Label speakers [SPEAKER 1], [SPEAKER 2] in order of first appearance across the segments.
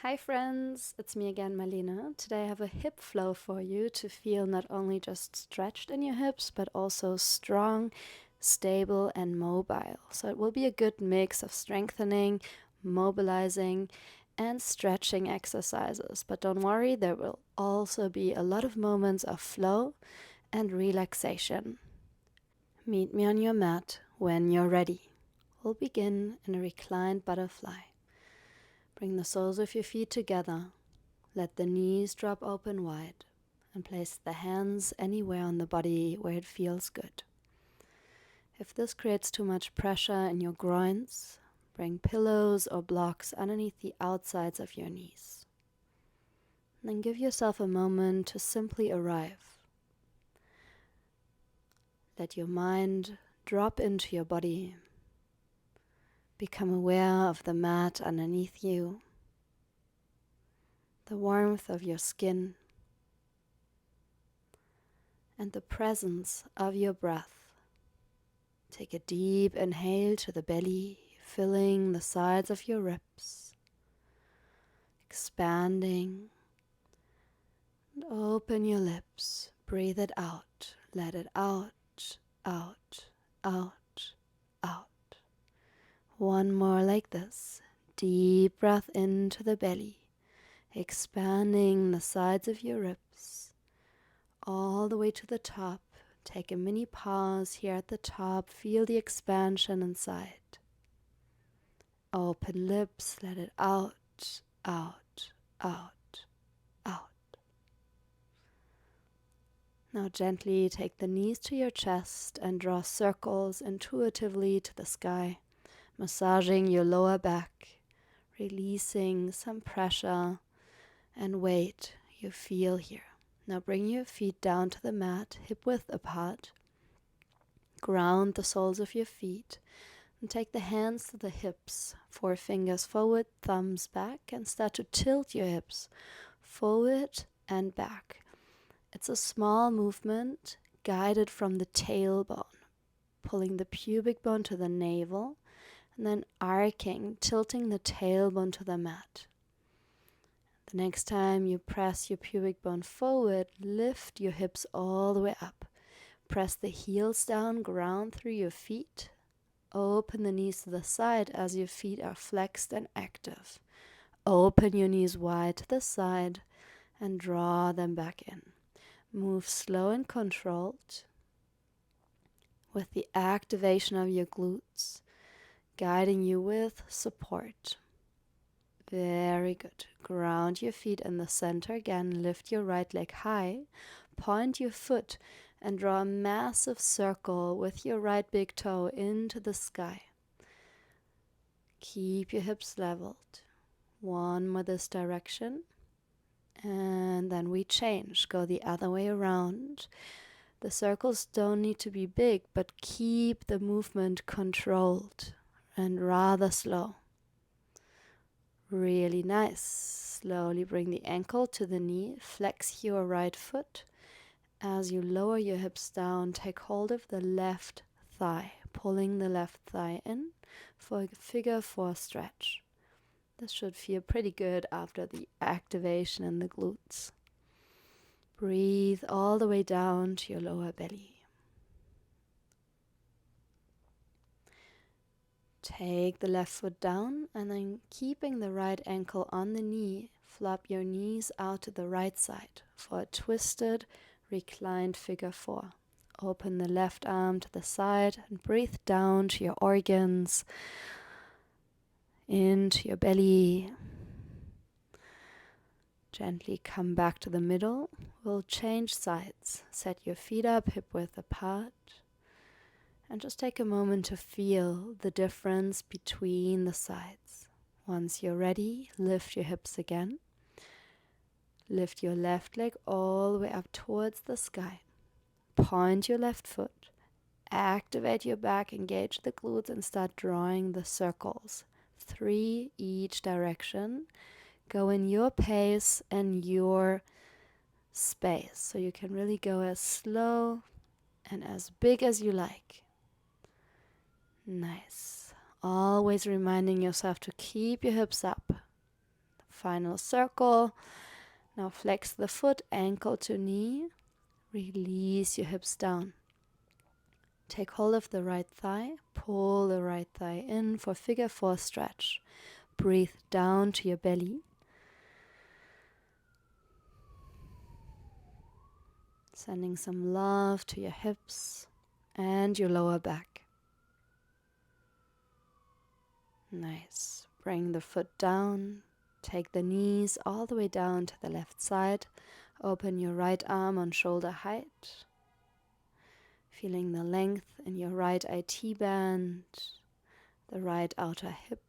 [SPEAKER 1] Hi friends, it's me again, Marlene. Today I have a hip flow for you to feel not only just stretched in your hips, but also strong, stable, and mobile. So it will be a good mix of strengthening, mobilizing, and stretching exercises. But don't worry, there will also be a lot of moments of flow and relaxation. Meet me on your mat when you're ready. We'll begin in a reclined butterfly. Bring the soles of your feet together. Let the knees drop open wide and place the hands anywhere on the body where it feels good. If this creates too much pressure in your groins, bring pillows or blocks underneath the outsides of your knees. And then give yourself a moment to simply arrive. Let your mind drop into your body. Become aware of the mat underneath you, the warmth of your skin, and the presence of your breath. Take a deep inhale to the belly, filling the sides of your ribs, expanding, and open your lips. Breathe it out. Let it out, out, out, out. One more like this. Deep breath into the belly, expanding the sides of your ribs all the way to the top. Take a mini pause here at the top. Feel the expansion inside. Open lips. Let it out, out, out, out. Now gently take the knees to your chest and draw circles intuitively to the sky, massaging your lower back, releasing some pressure and weight you feel here. Now bring your feet down to the mat, hip width apart. Ground the soles of your feet and take the hands to the hips, 4 fingers forward, thumbs back, and start to tilt your hips forward and back. It's a small movement guided from the tailbone, pulling the pubic bone to the navel and then arcing, tilting the tailbone to the mat. The next time you press your pubic bone forward, lift your hips all the way up. Press the heels down, ground through your feet. Open the knees to the side as your feet are flexed and active. Open your knees wide to the side and draw them back in. Move slow and controlled with the activation of your glutes, guiding you with support. Very good. Ground your feet in the center again. Lift your right leg high. Point your foot and draw a massive circle with your right big toe into the sky. Keep your hips leveled. One more this direction. And then we change. Go the other way around. The circles don't need to be big, but keep the movement controlled and rather slow. Really nice. Slowly bring the ankle to the knee. Flex your right foot. As you lower your hips down, take hold of the left thigh, pulling the left thigh in for a figure 4 stretch. This should feel pretty good after the activation in the glutes. Breathe all the way down to your lower belly. Take the left foot down and then keeping the right ankle on the knee, flop your knees out to the right side for a twisted, reclined figure 4. Open the left arm to the side and breathe down to your organs, into your belly. Gently come back to the middle. We'll change sides. Set your feet up, hip width apart. And just take a moment to feel the difference between the sides. Once you're ready, lift your hips again. Lift your left leg all the way up towards the sky. Point your left foot. Activate your back, engage the glutes, and start drawing the circles. 3 each direction. Go in your pace and your space. So you can really go as slow and as big as you like. Nice. Always reminding yourself to keep your hips up. Final circle. Now flex the foot, ankle to knee. Release your hips down. Take hold of the right thigh. Pull the right thigh in for figure 4 stretch. Breathe down to your belly. Sending some love to your hips and your lower back. Nice. Bring the foot down. Take the knees all the way down to the left side. Open your right arm on shoulder height. Feeling the length in your right IT band, the right outer hip.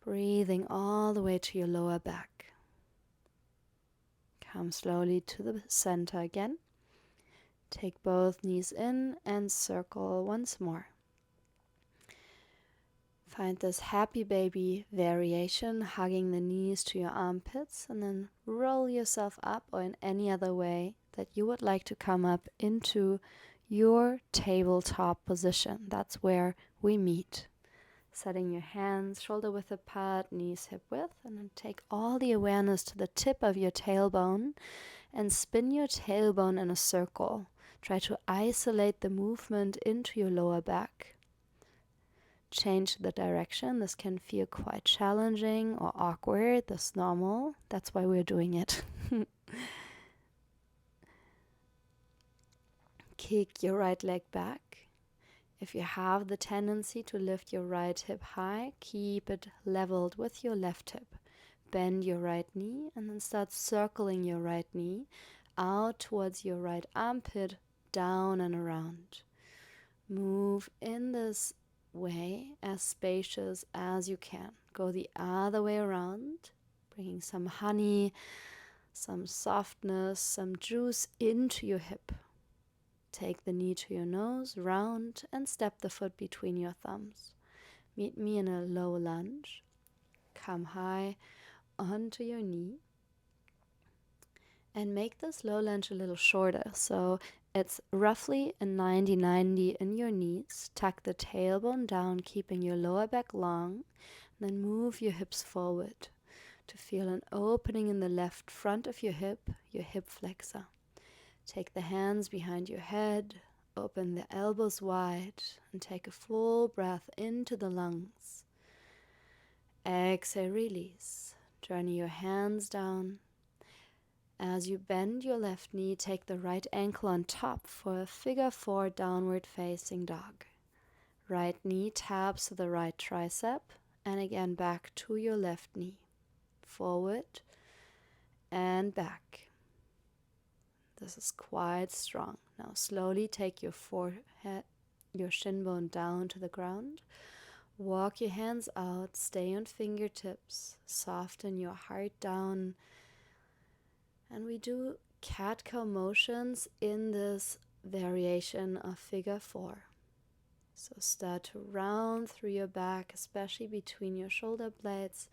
[SPEAKER 1] Breathing all the way to your lower back. Come slowly to the center again. Take both knees in and circle once more. Find this happy baby variation, hugging the knees to your armpits, and then roll yourself up, or in any other way that you would like to come up into your tabletop position. That's where we meet. Setting your hands shoulder width apart, knees hip width, and then take all the awareness to the tip of your tailbone and spin your tailbone in a circle. Try to isolate the movement into your lower back. Change the direction. This can feel quite challenging or awkward. That's normal. That's why we're doing it. Kick your right leg back. If you have the tendency to lift your right hip high, keep it leveled with your left hip. Bend your right knee and then start circling your right knee out towards your right armpit, down and around. Move in this way as spacious as you can. Go the other way around, bringing some honey, some softness, some juice into your hip. Take the knee to your nose, round, and step the foot between your thumbs. Meet me in a low lunge. Come high onto your knee. And make this low lunge a little shorter. So it's roughly a 90-90 in your knees. Tuck the tailbone down, keeping your lower back long. Then move your hips forward to feel an opening in the left front of your hip flexor. Take the hands behind your head, open the elbows wide, and take a full breath into the lungs. Exhale, release. Journey your hands down. As you bend your left knee, take the right ankle on top for a figure 4 downward facing dog. Right knee taps to the right tricep, and again back to your left knee. Forward and back. This is quite strong. Now slowly take your forehead, your shin bone down to the ground. Walk your hands out, stay on fingertips, soften your heart down. And we do cat-cow motions in this variation of figure 4. So start to round through your back, especially between your shoulder blades,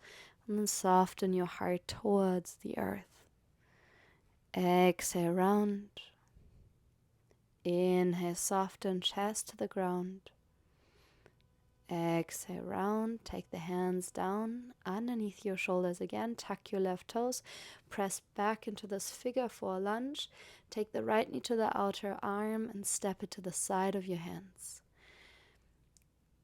[SPEAKER 1] and then soften your heart towards the earth. Exhale, round. Inhale, soften chest to the ground. Exhale, round. Take the hands down underneath your shoulders again. Tuck your left toes. Press back into this figure 4 lunge. Take the right knee to the outer arm and step it to the side of your hands.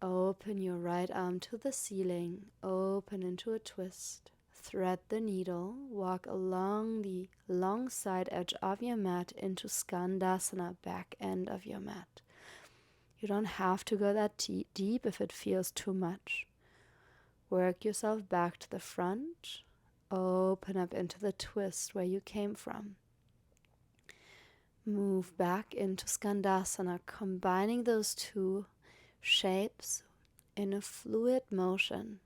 [SPEAKER 1] Open your right arm to the ceiling. Open into a twist. Thread the needle, walk along the long side edge of your mat into Skandasana, back end of your mat. You don't have to go that deep if it feels too much. Work yourself back to the front. Open up into the twist where you came from. Move back into Skandasana, combining those two shapes in a fluid motion.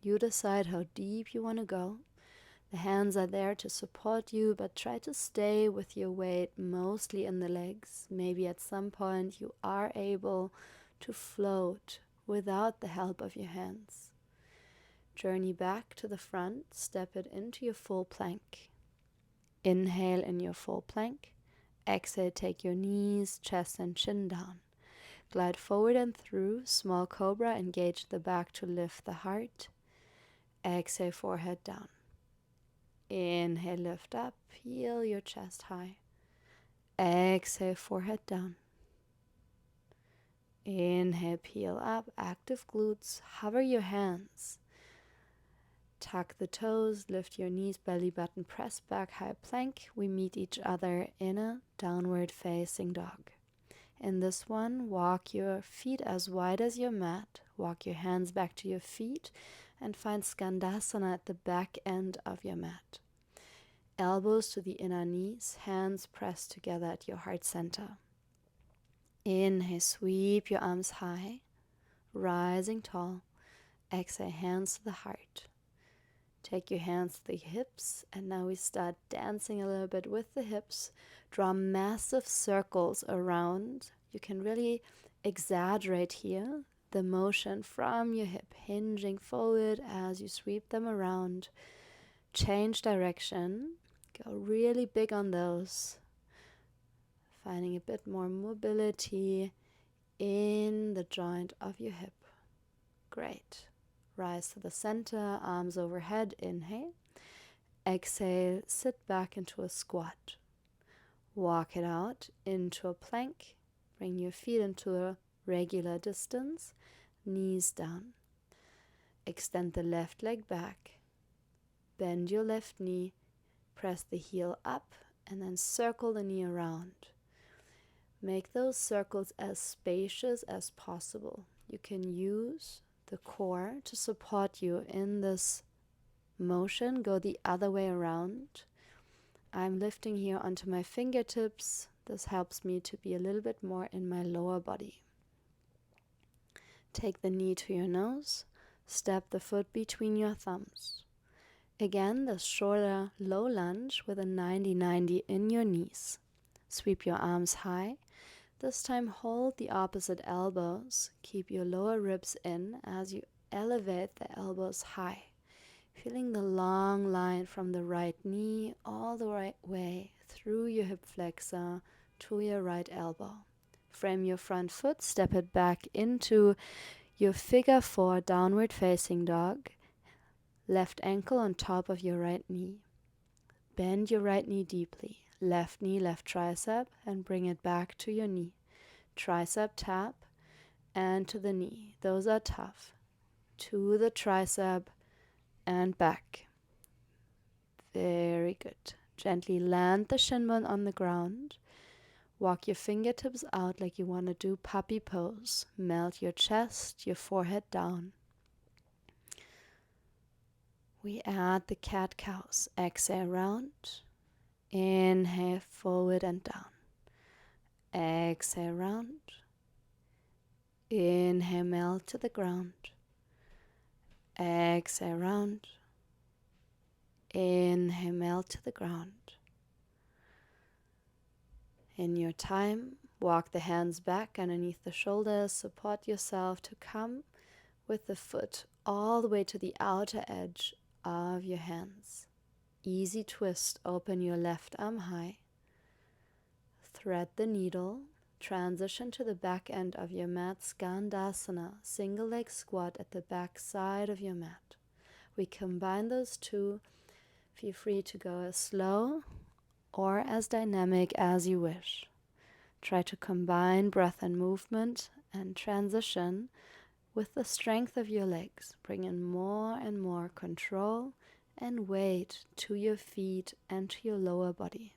[SPEAKER 1] You decide how deep you want to go. The hands are there to support you, but try to stay with your weight mostly in the legs. Maybe at some point you are able to float without the help of your hands. Journey back to the front, step it into your full plank. Inhale in your full plank. Exhale, take your knees, chest and chin down. Glide forward and through, small cobra, engage the back to lift the heart. Exhale, forehead down. Inhale, lift up, peel your chest high. Exhale, forehead down. Inhale, peel up, active glutes. Hover your hands. Tuck the toes, lift your knees, belly button, press back, high plank. We meet each other in a downward facing dog. In this one, walk your feet as wide as your mat. Walk your hands back to your feet and find Skandasana at the back end of your mat. Elbows to the inner knees, hands pressed together at your heart center. Inhale, sweep your arms high, rising tall. Exhale, hands to the heart. Take your hands to the hips, and now we start dancing a little bit with the hips. Draw massive circles around. You can really exaggerate here the motion from your hip, hinging forward as you sweep them around. Change direction. Go really big on those. Finding a bit more mobility in the joint of your hip. Great. Rise to the center, arms overhead, inhale. Exhale, sit back into a squat. Walk it out into a plank. Bring your feet into a regular distance, knees down. Extend the left leg back. Bend your left knee, press the heel up, and then circle the knee around. Make those circles as spacious as possible. You can use the core to support you in this motion. Go the other way around. I'm lifting here onto my fingertips. This helps me to be a little bit more in my lower body. Take the knee to your nose. Step the foot between your thumbs. Again, the shoulder low lunge with a 90-90 in your knees. Sweep your arms high. This time hold the opposite elbows. Keep your lower ribs in as you elevate the elbows high. Feeling the long line from the right knee all the right way through your hip flexor to your right elbow. Frame your front foot, step it back into your figure 4 downward facing dog. Left ankle on top of your right knee. Bend your right knee deeply. Left knee, left tricep, and bring it back to your knee. Tricep tap and to the knee. Those are tough. To the tricep and back. Very good. Gently land the shin bone on the ground. Walk your fingertips out like you want to do puppy pose. Melt your chest, your forehead down. We add the cat-cows. Exhale, round. Inhale, forward and down. Exhale, round. Inhale, melt to the ground. Exhale, round. Inhale, melt to the ground. In your time, walk the hands back underneath the shoulders. Support yourself to come with the foot all the way to the outer edge of your hands. Easy twist, open your left arm high. Thread the needle, transition to the back end of your mat, Skandasana, single leg squat at the back side of your mat. We combine those two. Feel free to go as slow or as dynamic as you wish. Try to combine breath and movement and transition with the strength of your legs. Bring in more and more control and weight to your feet and to your lower body.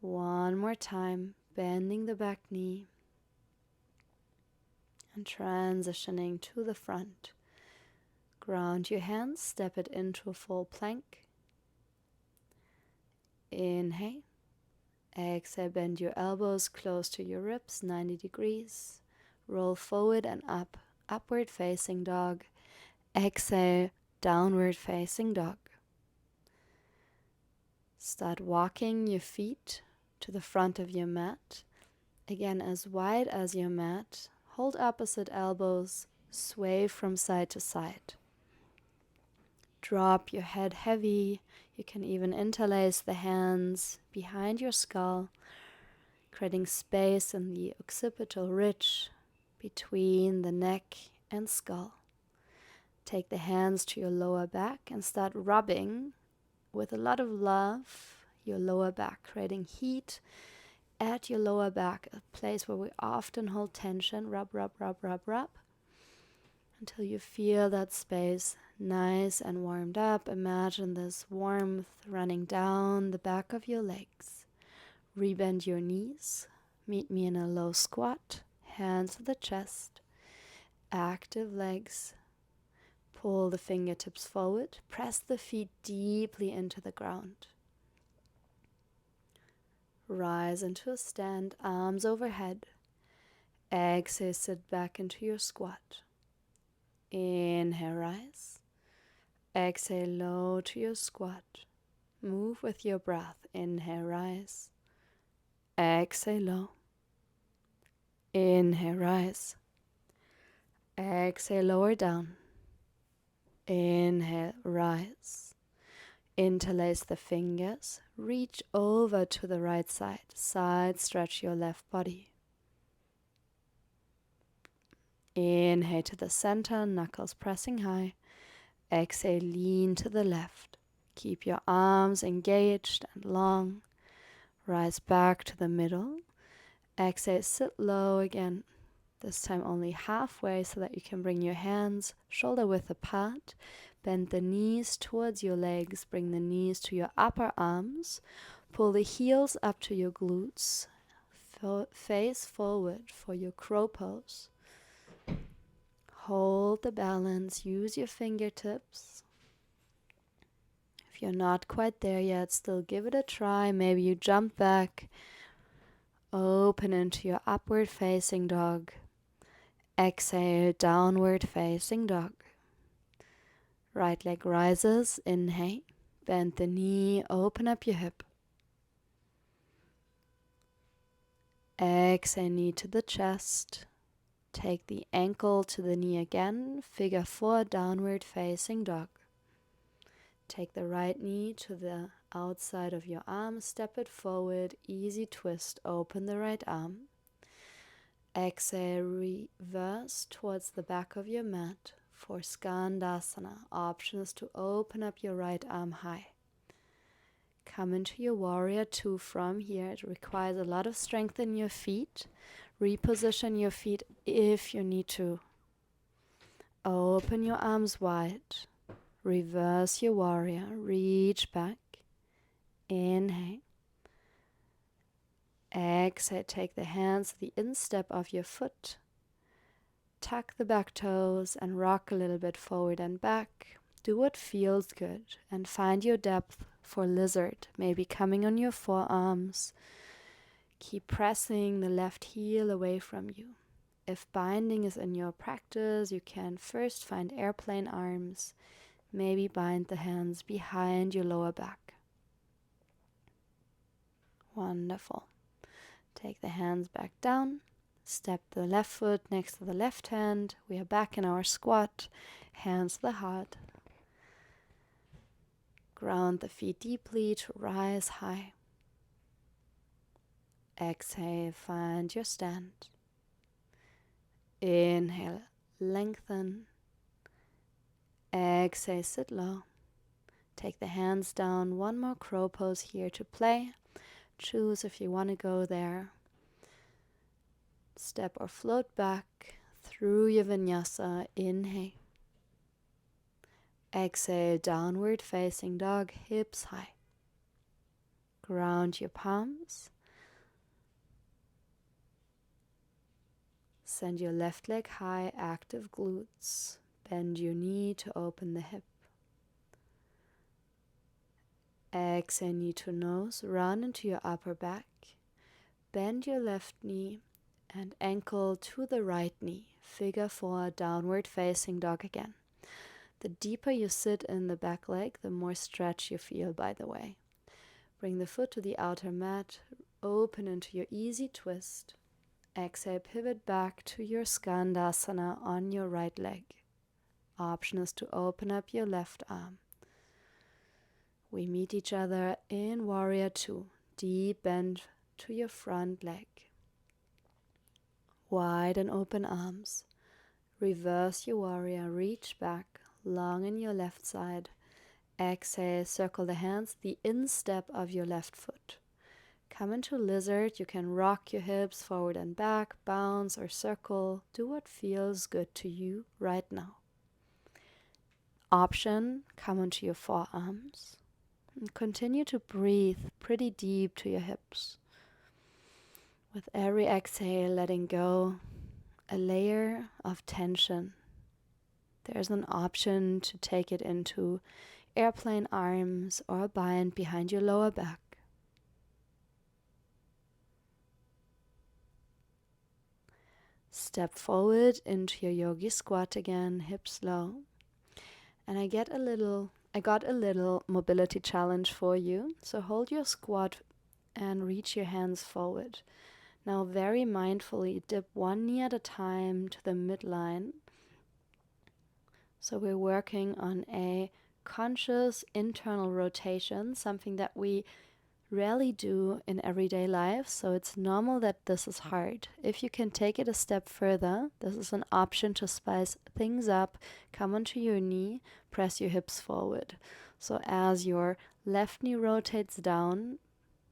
[SPEAKER 1] One more time, bending the back knee and transitioning to the front. Ground your hands, step it into a full plank. Inhale. Exhale, bend your elbows close to your ribs, 90 degrees. Roll forward and up, upward facing dog. Exhale, downward facing dog. Start walking your feet to the front of your mat. Again, as wide as your mat. Hold opposite elbows, sway from side to side. Drop your head heavy. You can even interlace the hands behind your skull, creating space in the occipital ridge between the neck and skull. Take the hands to your lower back and start rubbing with a lot of love your lower back, creating heat at your lower back, a place where we often hold tension. Rub, rub, rub, rub, rub, until you feel that space nice and warmed up. Imagine this warmth running down the back of your legs. Rebend your knees. Meet me in a low squat. Hands to the chest. Active legs. Pull the fingertips forward. Press the feet deeply into the ground. Rise into a stand, arms overhead. Exhale, sit back into your squat. Inhale, rise. Exhale, low to your squat. Move with your breath. Inhale, rise. Exhale, low. Inhale, rise. Exhale, lower down. Inhale, rise. Interlace the fingers. Reach over to the right side. Side stretch your left body. Inhale to the center, knuckles pressing high. Exhale, lean to the left. Keep your arms engaged and long. Rise back to the middle. Exhale, sit low again. This time only halfway so that you can bring your hands shoulder width apart. Bend the knees towards your legs. Bring the knees to your upper arms. Pull the heels up to your glutes. Face forward for your crow pose. Hold the balance. Use your fingertips. If you're not quite there yet, still give it a try. Maybe you jump back. Open into your upward facing dog. Exhale, downward facing dog. Right leg rises. Inhale. Bend the knee. Open up your hip. Exhale, knee to the chest. Take the ankle to the knee again. Figure 4, downward facing dog. Take the right knee to the outside of your arm. Step it forward. Easy twist. Open the right arm. Exhale, reverse towards the back of your mat for Skandasana. Option is to open up your right arm high. Come into your warrior 2 from here. It requires a lot of strength in your feet. Reposition your feet if you need to. Open your arms wide. Reverse your warrior. Reach back. Inhale. Exhale. Take the hands to the instep of your foot. Tuck the back toes and rock a little bit forward and back. Do what feels good and find your depth for lizard. Maybe coming on your forearms. Keep pressing the left heel away from you. If binding is in your practice, you can first find airplane arms. Maybe bind the hands behind your lower back. Wonderful. Take the hands back down. Step the left foot next to the left hand. We are back in our squat. Hands to the heart. Ground the feet deeply to rise high. Exhale, find your stand. Inhale, lengthen. Exhale, sit low. Take the hands down. One more crow pose here to play. Choose if you want to go there. Step or float back through your vinyasa. Inhale. Exhale, downward facing dog, hips high. Ground your palms. Send your left leg high, active glutes. Bend your knee to open the hip. Exhale, knee to nose, run into your upper back. Bend your left knee and ankle to the right knee. Figure 4, downward facing dog again. The deeper you sit in the back leg, the more stretch you feel, by the way. Bring the foot to the outer mat, open into your easy twist. Exhale, pivot back to your Skandasana on your right leg. Option is to open up your left arm. We meet each other in Warrior 2. Deep bend to your front leg. Wide and open arms. Reverse your warrior, reach back, long in your left side. Exhale, circle the hands, the instep of your left foot. Come into lizard. You can rock your hips forward and back, bounce or circle. Do what feels good to you right now. Option, come onto your forearms. And continue to breathe pretty deep to your hips. With every exhale, letting go a layer of tension. There's an option to take it into airplane arms or a bind behind your lower back. Step forward into your yogi squat again, hips low. And I got a little mobility challenge for you. So hold your squat and reach your hands forward. Now very mindfully dip one knee at a time to the midline. So we're working on a conscious internal rotation, something that we rarely do in everyday life, so it's normal that this is hard. If you can take it a step further, this is an option to spice things up. Come onto your knee, press your hips forward. So as your left knee rotates down,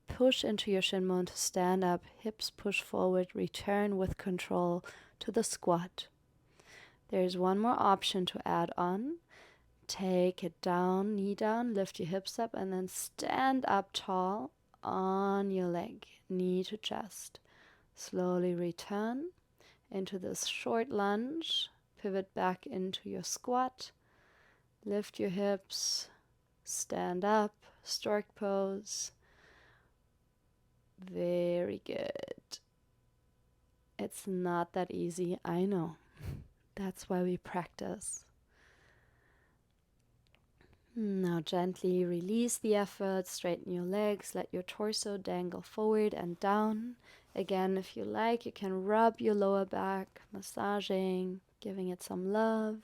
[SPEAKER 1] push into your shin bone to stand up, hips push forward, return with control to the squat. There's one more option to add on. Take it down, knee down, lift your hips up, and then stand up tall on your leg, knee to chest. Slowly return into this short lunge, pivot back into your squat, lift your hips, stand up, stork pose. Very good. It's not that easy, I know. That's why we practice. Now gently release the effort, straighten your legs, let your torso dangle forward and down. Again, if you like, you can rub your lower back, massaging, giving it some love.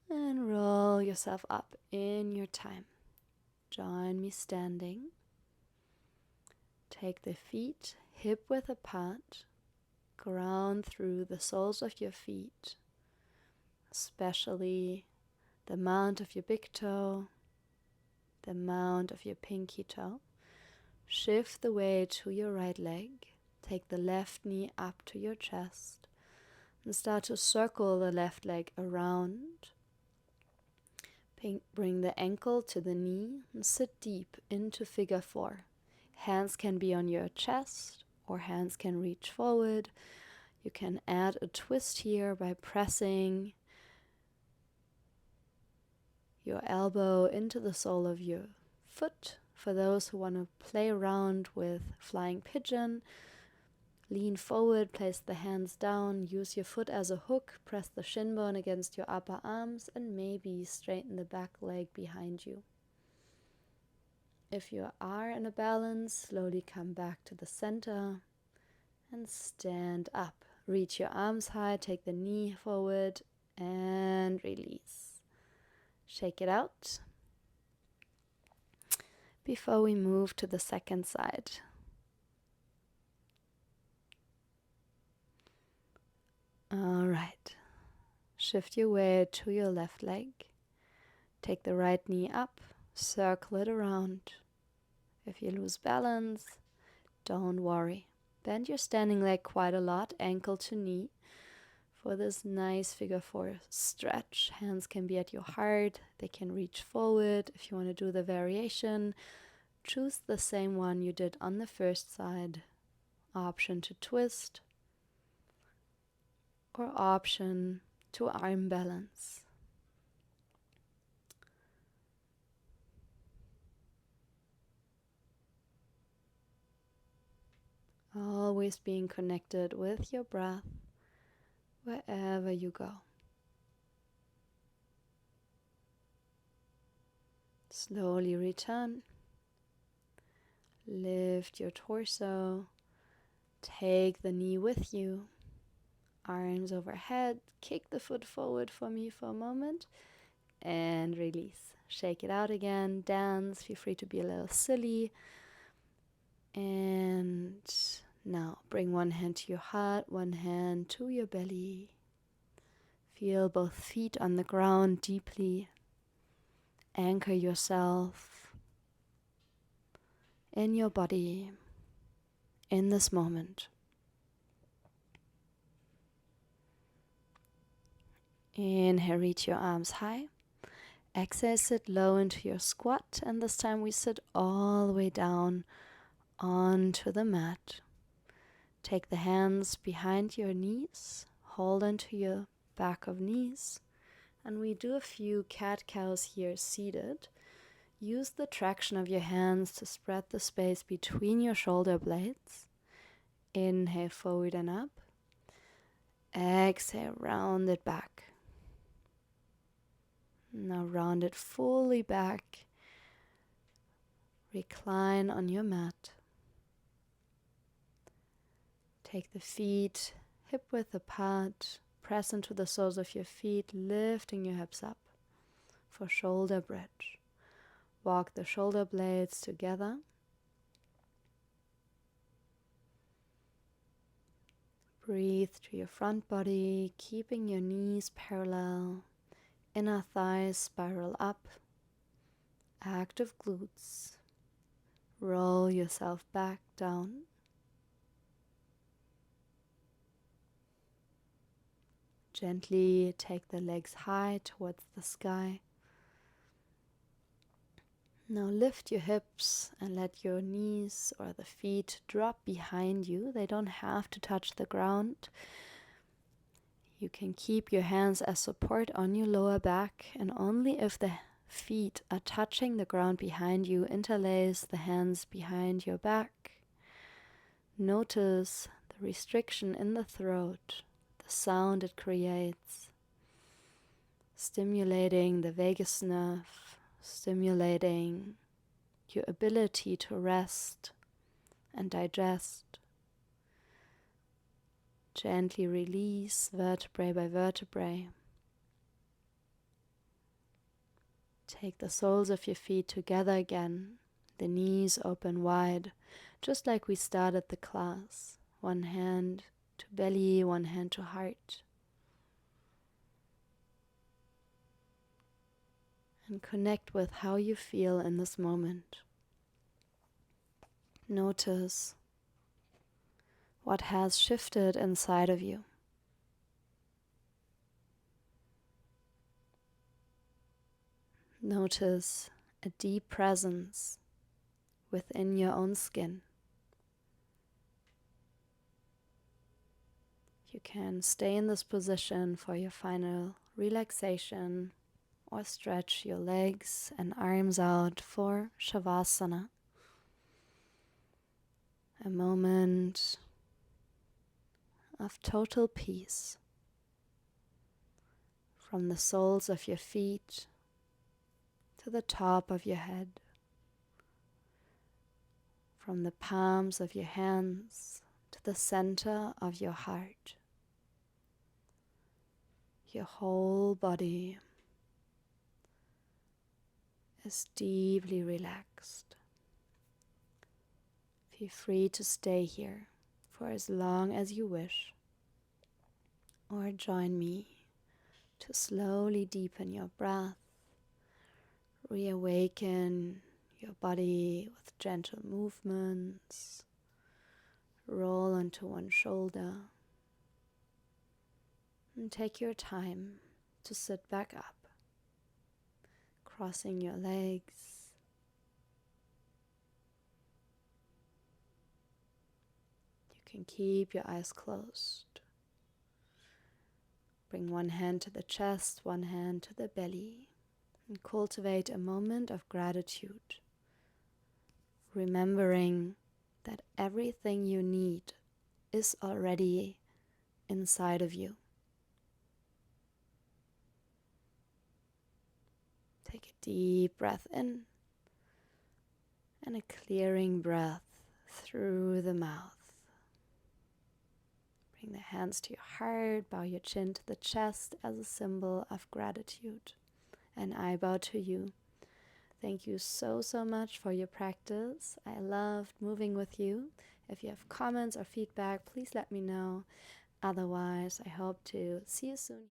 [SPEAKER 1] And roll yourself up in your time. Join me standing. Take the feet hip width apart. Ground through the soles of your feet, especially the mount of your big toe, the mount of your pinky toe. Shift the weight to your right leg. Take the left knee up to your chest and start to circle the left leg around. Bring the ankle to the knee and sit deep into figure 4. Hands can be on your chest or hands can reach forward. You can add a twist here by pressing your elbow into the sole of your foot. For those who want to play around with flying pigeon, lean forward, place the hands down, use your foot as a hook, press the shin bone against your upper arms, and maybe straighten the back leg behind you. If you are in a balance, slowly come back to the center and stand up. Reach your arms high, take the knee forward, and release. Shake it out before we move to the second side. All right. Shift your weight to your left leg. Take the right knee up, circle it around. If you lose balance, don't worry. Bend your standing leg quite a lot, ankle to knee. For this nice figure 4 stretch, hands can be at your heart, they can reach forward. If you want to do the variation, choose the same one you did on the first side. Option to twist or option to arm balance. Always being connected with your breath wherever you go. Slowly return. Lift your torso. Take the knee with you. Arms overhead. Kick the foot forward for me for a moment. And release. Shake it out again. Dance. Feel free to be a little silly. And now bring one hand to your heart, one hand to your belly. Feel both feet on the ground deeply. Anchor yourself in your body in this moment. Inhale, reach your arms high. Exhale, sit low into your squat, and this time we sit all the way down onto the mat. Take the hands behind your knees, hold onto your back of knees, and we do a few cat-cows here seated. Use the traction of your hands to spread the space between your shoulder blades. Inhale, forward and up. Exhale, round it back. Now round it fully back. Recline on your mat. Take the feet hip width apart. Press into the soles of your feet, lifting your hips up for shoulder bridge. Walk the shoulder blades together. Breathe through your front body, keeping your knees parallel. Inner thighs spiral up. Active glutes. Roll yourself back down. Gently take the legs high towards the sky. Now lift your hips and let your knees or the feet drop behind you. They don't have to touch the ground. You can keep your hands as support on your lower back, and only if the feet are touching the ground behind you, interlace the hands behind your back. Notice the restriction in the throat, the sound it creates, stimulating the vagus nerve, stimulating your ability to rest and digest. Gently release vertebrae by vertebrae. Take the soles of your feet together again, the knees open wide, just like we started the class. One hand to belly, one hand to heart. And connect with how you feel in this moment. Notice what has shifted inside of you. Notice a deep presence within your own skin. You can stay in this position for your final relaxation or stretch your legs and arms out for Savasana. A moment of total peace from the soles of your feet to the top of your head, from the palms of your hands to the center of your heart. Your whole body is deeply relaxed. Feel free to stay here for as long as you wish, or join me to slowly deepen your breath, reawaken your body with gentle movements, roll onto one shoulder, and take your time to sit back up, crossing your legs. You can keep your eyes closed. Bring one hand to the chest, one hand to the belly, and cultivate a moment of gratitude, remembering that everything you need is already inside of you. Take a deep breath in and a clearing breath through the mouth. Bring the hands to your heart, bow your chin to the chest as a symbol of gratitude. And I bow to you. Thank you so much for your practice. I loved moving with you. If you have comments or feedback, please let me know. Otherwise, I hope to see you soon.